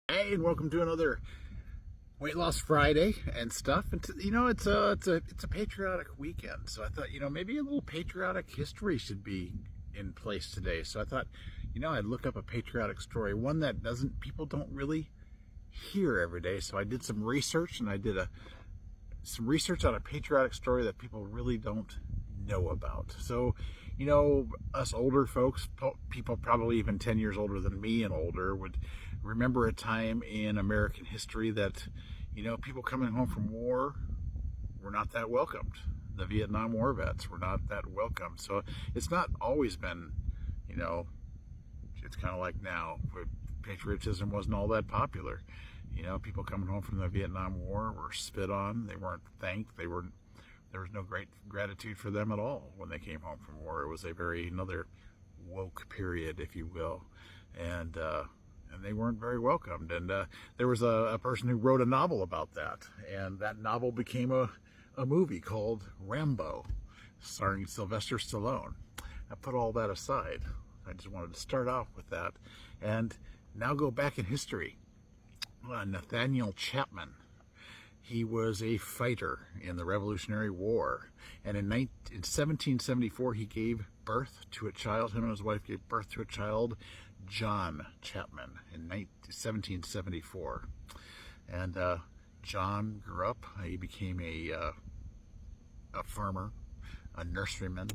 Hey, and welcome to another Weight Loss Friday and stuff. And it's a patriotic weekend, so I thought maybe a little patriotic history should be in place today. So I thought I'd look up a patriotic story, one that doesn't people don't really hear every day. So I did some research, and I did some research on a patriotic story that people really don't know about. So us older folks, people probably even 10 years older than me and older, would remember a time in American history that people coming home from war were not that welcomed. The Vietnam War vets were not that welcomed. So it's not always been, you know it's kind of like now where patriotism wasn't all that popular. People coming home from the Vietnam War were spit on. They weren't thanked. There was no great gratitude for them at all when they came home from war. It was another woke period, if you will, and they weren't very welcomed. And there was a person who wrote a novel about that, and that novel became a movie called Rambo, starring Sylvester Stallone. I put all that aside. I just wanted to start off with that, and now go back in history. Nathaniel Chapman. He was a fighter in the Revolutionary War, and in 1774 he gave birth to a child. Him and his wife gave birth to a child, John Chapman, in 1774. And John grew up. He became a farmer, a nurseryman,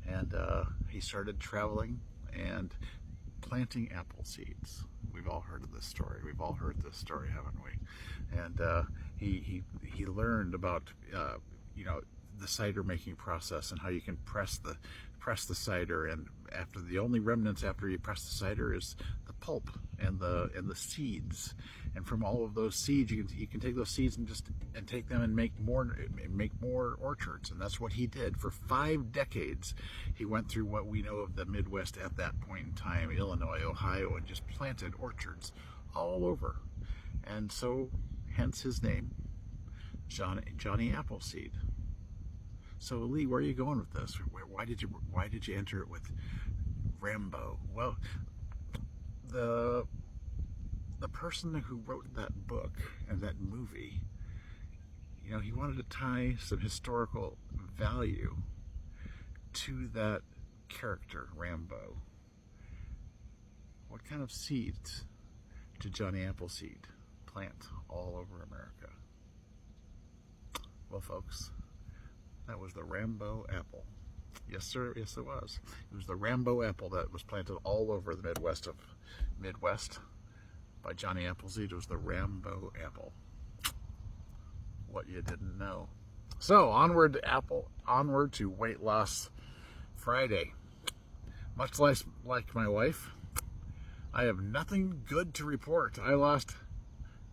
and he started traveling and planting apple seeds. We've all heard of this story. We've all heard this story, haven't we? And he learned about the cider making process and how you can press the cider, and after the only remnants after you press the cider is the pulp and the seeds. And from all of those seeds, you can take those seeds and take them and make more orchards. And that's what he did for 5 decades. He went through what we know of the Midwest at that point in time, Illinois, Ohio, and just planted orchards all over. And so, hence his name, Johnny Appleseed. So Lee, where are you going with this? Why did you enter it with Rambo? Well, the person who wrote that book and that movie, he wanted to tie some historical value to that character, Rambo. What kind of seeds did Johnny Appleseed plant all over America? Well, folks, that was the Rambo apple. Yes, sir. Yes, it was. It was the Rambo apple that was planted all over the Midwest by Johnny Appleseed. It was the Rambo apple. What you didn't know. So onward to Weight Loss Friday. Much like my wife, I have nothing good to report. I lost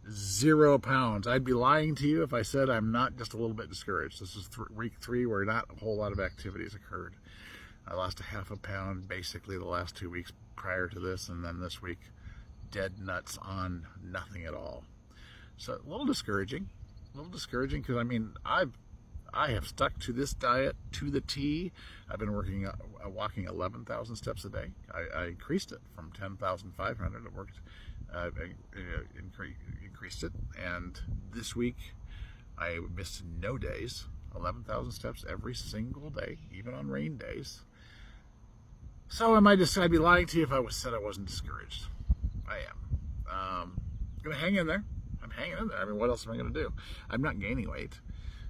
0 pounds. I'd be lying to you if I said I'm not just a little bit discouraged. This is week 3 where not a whole lot of activities occurred. I lost a half a pound basically the last 2 weeks prior to this, and then this week dead nuts on nothing at all. So a little discouraging because I have stuck to this diet to the T. I've been walking 11,000 steps a day. I increased it from 10,500. It worked. I increased it, and this week I missed no days. 11,000 steps every single day, even on rain days. So I'd be lying to you if I said I wasn't discouraged. I am. Gonna hang in there. I'm hanging in there. I mean, what else am I gonna do? I'm not gaining weight.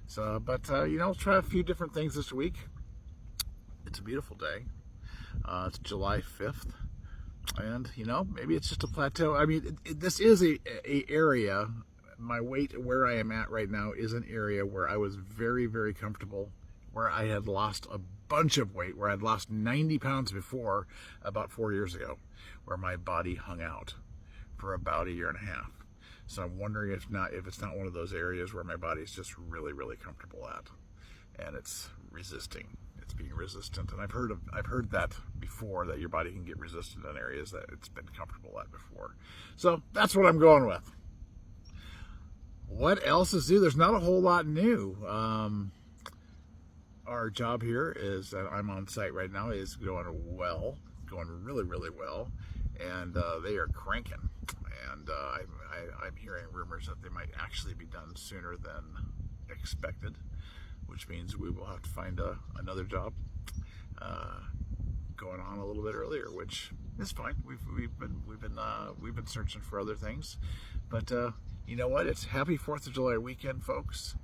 So, but I'll try a few different things this week. It's a beautiful day. It's July 5th. And maybe it's just a plateau. I mean, this is a area. My weight where I am at right now is an area where I was very, very comfortable, where I had lost a bunch of weight, where I'd lost 90 pounds before about 4 years ago, where my body hung out for about a year and a half. So I'm wondering if it's not one of those areas where my body's just really, really comfortable at, and it's resisting. It's being resistant, and I've heard that before, that your body can get resistant in areas that it's been comfortable at before. So that's what I'm going with. What else is new? There's not a whole lot new. Our job here is that I'm on site right now is going really, really well, and they are cranking. and I'm hearing rumors that they might actually be done sooner than expected, which means we will have to find another job going on a little bit earlier, which is fine. We've been searching for other things, but you know what? It's happy 4th of July weekend, folks.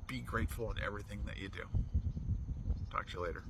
Be grateful in everything that you do. Talk to you later.